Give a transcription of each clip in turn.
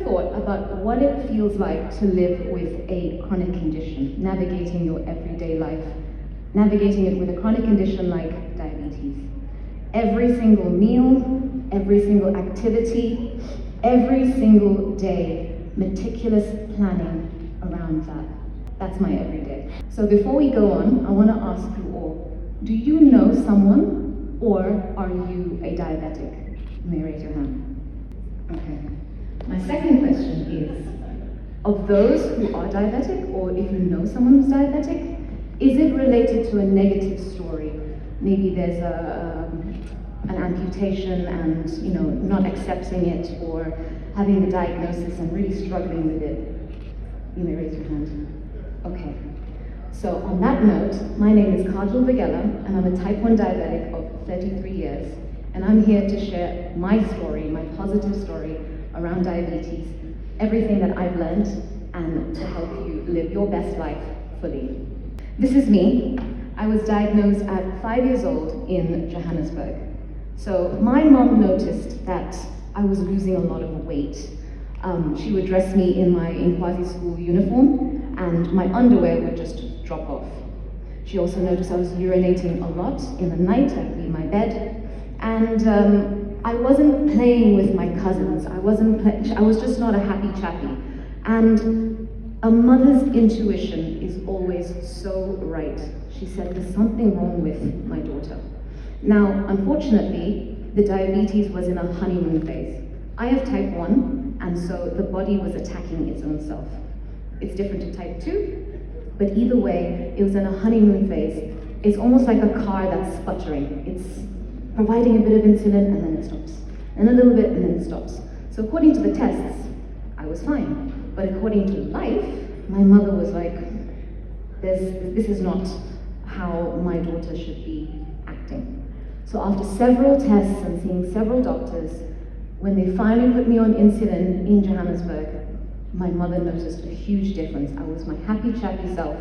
ever thought about what it feels like to live with a chronic condition, navigating your everyday life, navigating it with a chronic condition like diabetes? Every single meal, every single activity, every single day, meticulous planning around that. That's my everyday. So before we go on, I want to ask you all, do you know someone or are you a diabetic? You may raise your hand. Okay. My second question is, of those who are diabetic, or if you know someone who's diabetic, is it related to a negative story? Maybe there's an amputation and not accepting it, or having the diagnosis and really struggling with it. You may raise your hand. Okay. So on that note, my name is Kajal Vigela, and I'm a type 1 diabetic of 33 years, and I'm here to share my story, my positive story around diabetes, everything that I've learned, and to help you live your best life fully. This is me. I was diagnosed at 5 years old in Johannesburg. So my mom noticed that I was losing a lot of weight. She would dress me in my quasi-school uniform, and my underwear would just drop off. She also noticed I was urinating a lot in the night. I'd leave my bed, and I wasn't playing with my cousins. I was just not a happy chappy. And a mother's intuition is always so right. She said, there's something wrong with my daughter. Now, unfortunately, the diabetes was in a honeymoon phase. I have type 1, and so the body was attacking its own self. It's different to type 2, but either way, it was in a honeymoon phase. It's almost like a car that's sputtering. It's providing a bit of insulin, and then it stops. And a little bit, and then it stops. So according to the tests, I was fine. But according to life, my mother was like, this is not how my daughter should be acting. So after several tests and seeing several doctors, when they finally put me on insulin in Johannesburg, my mother noticed a huge difference. I was my happy, chappy self,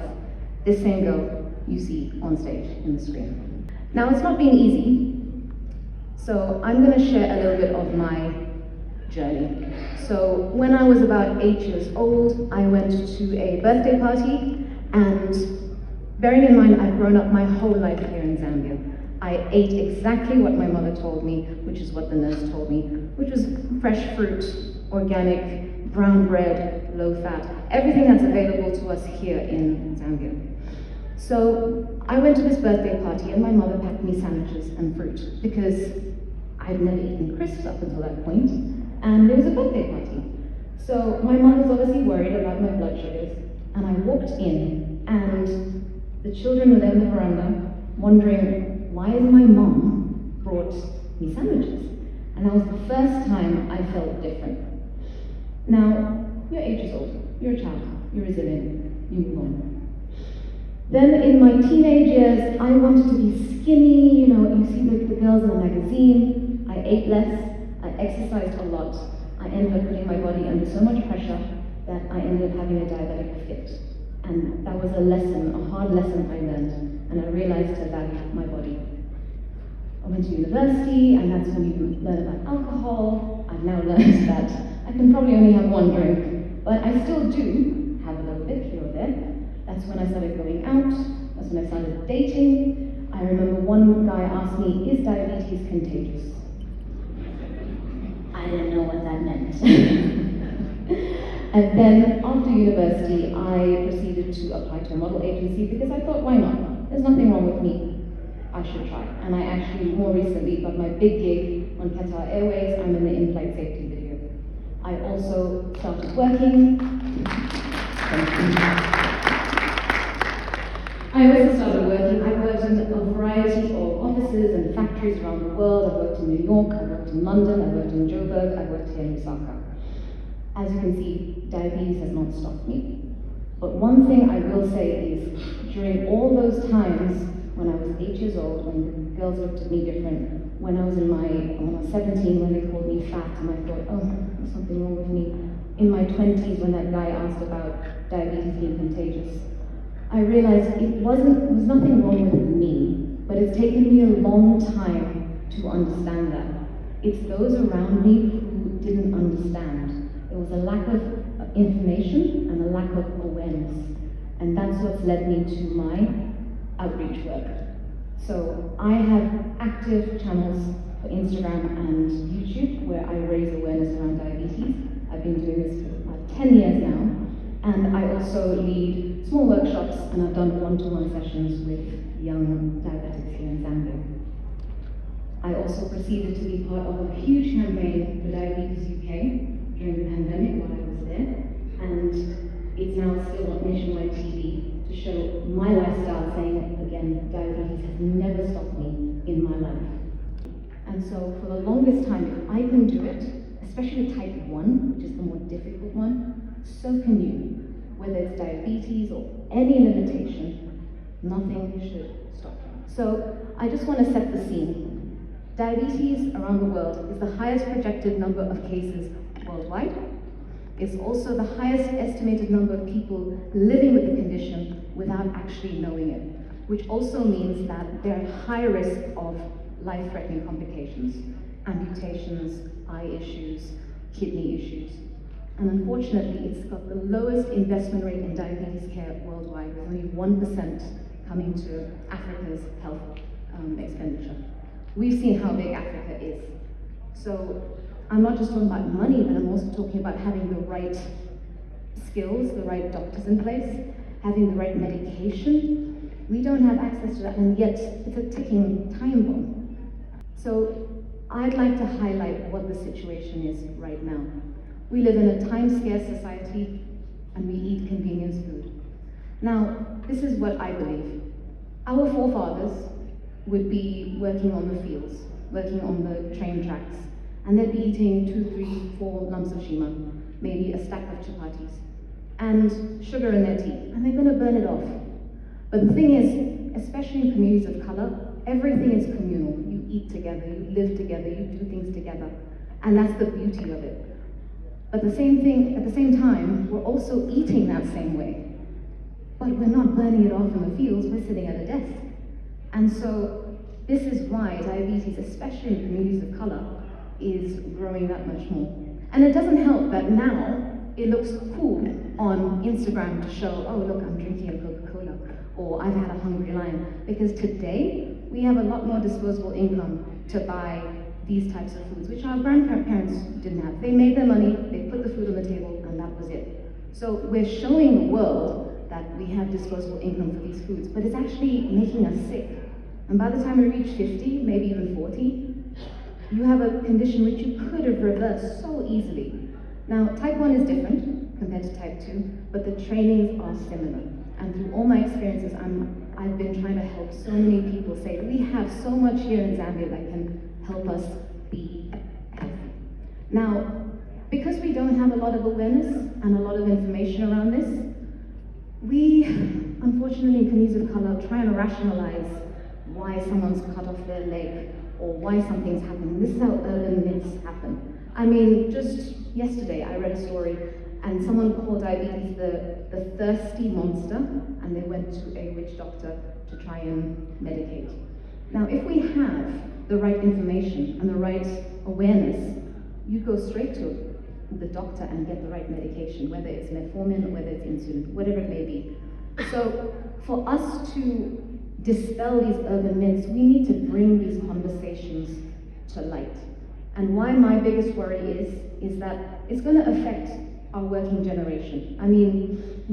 this same girl you see on stage in the screen. Now, it's not been easy, so I'm going to share a little bit of my journey. So when I was about 8 years old, I went to a birthday party, and bearing in mind I've grown up my whole life here in Zambia, I ate exactly what my mother told me, which is what the nurse told me, which was fresh fruit, organic, brown bread, low fat, everything that's available to us here in Zambia. So I went to this birthday party, and my mother packed me sandwiches and fruit because I'd never eaten crisps up until that point, and it was a birthday party. So my mom was obviously worried about my blood sugars, and I walked in, and the children were there in the veranda wondering, why has my mom brought me sandwiches? And that was the first time I felt different. Now, you're 8 years old, you're a child, you're resilient, you move on. Then in my teenage years, I wanted to be skinny, you see the girls in the magazine. I ate less, I exercised a lot. I ended up putting my body under so much pressure that I ended up having a diabetic fit. And that was a lesson, a hard lesson I learned, and I realized to value my body. I went to university, and that's when you learn about alcohol. I've now learned that I can probably only have one drink, but I still do have a little bit here or there. That's when I started going out, that's when I started dating. I remember one guy asked me, is diabetes contagious? I didn't know what that meant. And then after university, I proceeded to apply to a model agency because I thought, why not? There's nothing wrong with me. I should try. And I actually more recently got my big gig on Qatar Airways. I'm in the in-flight safety video. I also started working. I worked in a variety of offices and factories around the world. I worked in New York, I worked in London, I worked in Joburg, I worked here in Osaka. As you can see, diabetes has not stopped me. But one thing I will say is, during all those times when I was 8 years old, when the girls looked at me different, when I was 17, when they called me fat, and I thought, oh, there's something wrong with me. In my 20s, when that guy asked about diabetes being contagious, I realized it was nothing wrong with me, but it's taken me a long time to understand that. It's those around me who didn't understand. It was It's a lack of information and a lack of awareness. And that's what's led me to my outreach work. So I have active channels for Instagram and YouTube where I raise awareness around diabetes. I've been doing this for about 10 years now. And I also lead small workshops, and I've done one-to-one sessions with young diabetics here in Zambia. I also proceeded to be part of a huge campaign for Diabetes UK during the pandemic while I was there, and it's now still on nationwide TV to show my lifestyle, saying again, diabetes has never stopped me in my life. And so for the longest time, if I can do it, especially type 1, which is the more difficult one, so can you. Whether it's diabetes or any limitation, nothing should stop you. So I just want to set the scene. Diabetes around the world is the highest projected number of cases worldwide. It's also the highest estimated number of people living with the condition without actually knowing it, which also means that they're at high risk of life-threatening complications, amputations, eye issues, kidney issues. And unfortunately, it's got the lowest investment rate in diabetes care worldwide, with only 1% coming to Africa's health expenditure. We've seen how big Africa is. So I'm not just talking about money, but I'm also talking about having the right skills, the right doctors in place, having the right medication. We don't have access to that, and yet it's a ticking time bomb. So I'd like to highlight what the situation is right now. We live in a time-scarce society, and we eat convenience food. Now, this is what I believe. Our forefathers would be working on the fields, working on the train tracks, and they'd be eating 2, 3, 4 lumps of shima, maybe a stack of chapatis, and sugar in their tea, and they're gonna burn it off. But the thing is, especially in communities of color, everything is communal. You eat together, you live together, you do things together, and that's the beauty of it. But at the same time, we're also eating that same way. But we're not burning it off in the fields, we're sitting at a desk. And so this is why diabetes, especially in communities of color, is growing that much more. And it doesn't help that now it looks cool on Instagram to show, oh look, I'm drinking a Coca-Cola, or I've had a Hungry Lion. Because today, we have a lot more disposable income to buy these types of foods, which our grandparents didn't have. They made their money, they put the food on the table, and that was it. So we're showing the world that we have disposable income for these foods, but it's actually making us sick. And by the time we reach 50, maybe even 40, you have a condition which you could have reversed so easily. Now, type 1 is different compared to type 2, but the trainings are similar. And through all my experiences, I've been trying to help so many people say, we have so much here in Zambia that can help us be healthy. Now, because we don't have a lot of awareness and a lot of information around this, we, unfortunately, in communities of color, try and rationalize why someone's cut off their leg or why something's happening. This is how urban myths happen. I mean, just yesterday I read a story and someone called diabetes the thirsty monster, and they went to a witch doctor to try and medicate. Now, if we have the right information and the right awareness, you go straight to the doctor and get the right medication, whether it's metformin or whether it's insulin, whatever it may be. So for us to dispel these urban myths, we need to bring these conversations to light. And why my biggest worry is that it's going to affect our working generation. I mean,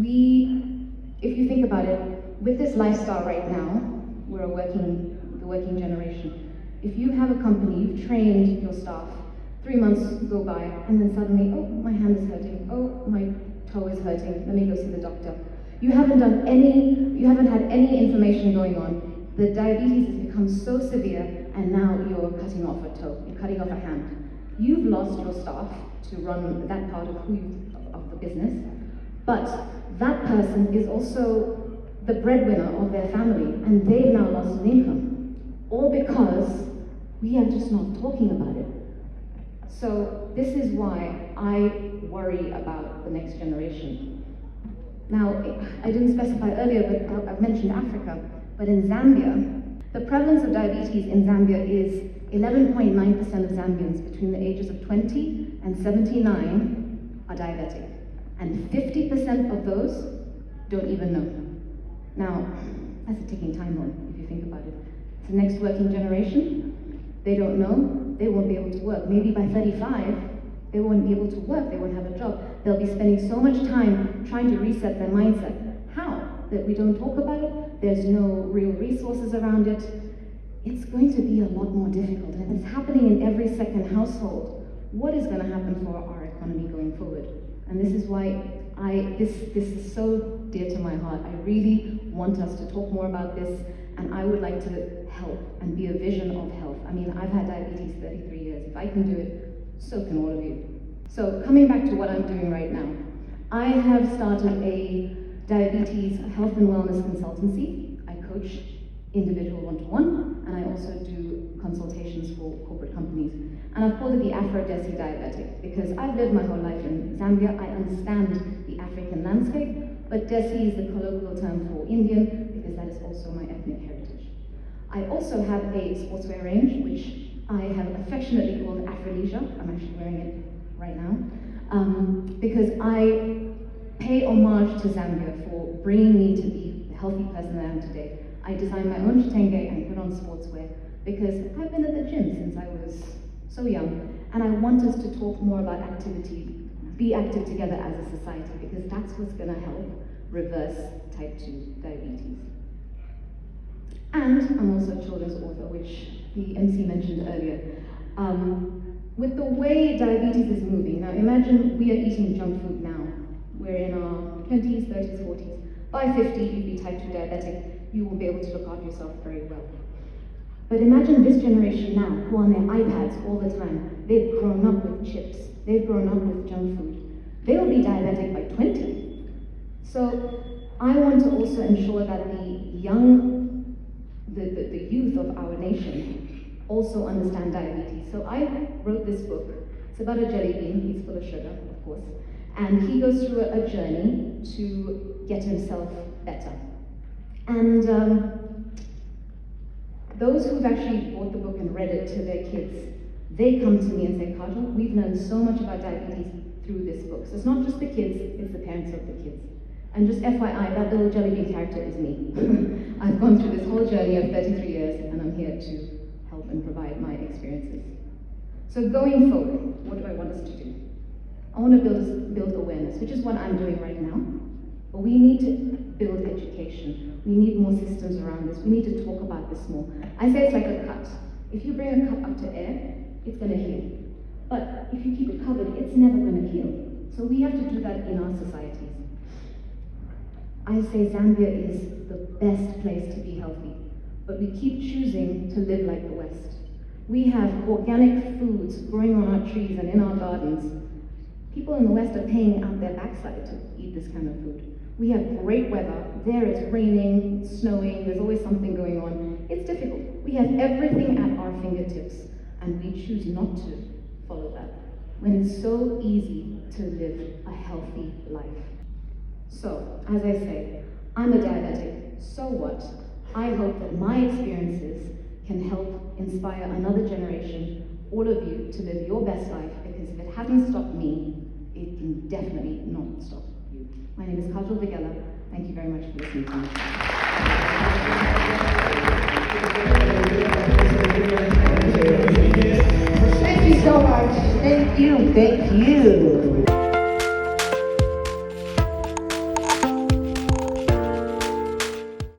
if you think about it, with this lifestyle right now, we're the working generation. If you have a company, you've trained your staff, 3 months go by, and then suddenly, oh, my hand is hurting, oh, my toe is hurting, let me go see the doctor. You haven't had any information going on. The diabetes has become so severe, and now you're cutting off a toe, you're cutting off a hand. You've lost your staff to run that part of the business, but that person is also the breadwinner of their family, and they've now lost an income, all because we are just not talking about it. So this is why I worry about the next generation. Now, I didn't specify earlier, but I've mentioned Africa, but in Zambia, the prevalence of diabetes in Zambia is 11.9% of Zambians between the ages of 20 and 79 are diabetic, and 50% of those don't even know. Now, that's a ticking time bomb, if you think about it. The next working generation, they don't know, they won't be able to work. Maybe by 35, they won't be able to work, they won't have a job. They'll be spending so much time trying to reset their mindset. How? That we don't talk about it, there's no real resources around it. It's going to be a lot more difficult, and it's happening in every second household. What is going to happen for our economy going forward? And this is why this is so dear to my heart. I really want us to talk more about this, and I would like to help and be a vision of health. I mean, I've had diabetes 33 years. If I can do it, so can all of you. So coming back to what I'm doing right now, I have started a diabetes health and wellness consultancy. I coach individual one-to-one, and I also do consultations for corporate companies. And I've called it the Afro-Desi diabetic because I've lived my whole life in Zambia. I understand the African landscape, but Desi is the colloquial term for Indian because that is also my ethnic heritage. I also have a sportswear range, which I have affectionately called Afroleisure. I'm actually wearing it right now, because I pay homage to Zambia for bringing me to be the healthy person that I am today. I design my own kitenge and put on sportswear because I've been at the gym since I was so young, and I want us to talk more about activity, be active together as a society, because that's what's going to help reverse type 2 diabetes. And I'm also a children's author, which the MC mentioned earlier. With the way diabetes is moving, now imagine we are eating junk food now. We're in our 20s, 30s, 40s. By 50, you'd be type 2 diabetic. You will be able to look after yourself very well. But imagine this generation now, who are on their iPads all the time. They've grown up with chips. They've grown up with junk food. They'll be diabetic by 20. So I want to also ensure that the youth of our nation also understand diabetes. So I wrote this book. It's about a jelly bean. He's full of sugar, of course. And he goes through a journey to get himself better. And those who've actually bought the book and read it to their kids, they come to me and say, Kajal, we've learned so much about diabetes through this book. So it's not just the kids, it's the parents of the kids. And just FYI, that little jelly bean character is me. I've gone through this whole journey of 33 years, and I'm here to help and provide my experiences. So going forward, what do I want us to do? I want to build awareness, which is what I'm doing right now. But we need to build education. We need more systems around this. We need to talk about this more. I say it's like a cut. If you bring a cut up to air, it's going to heal. But if you keep it covered, it's never going to heal. So we have to do that in our societies. I say Zambia is the best place to be healthy, but we keep choosing to live like the West. We have organic foods growing on our trees and in our gardens. People in the West are paying out their backside to eat this kind of food. We have great weather. There it's raining, snowing, there's always something going on. It's difficult. We have everything at our fingertips, and we choose not to follow that, when it's so easy to live a healthy life. So, as I say, I'm a diabetic. So what? I hope that my experiences can help inspire another generation, all of you, to live your best life, because if it hasn't stopped me, it can definitely not stop you. My name is Kajal Vigela. Thank you very much for listening to me. Thank you so much. Thank you.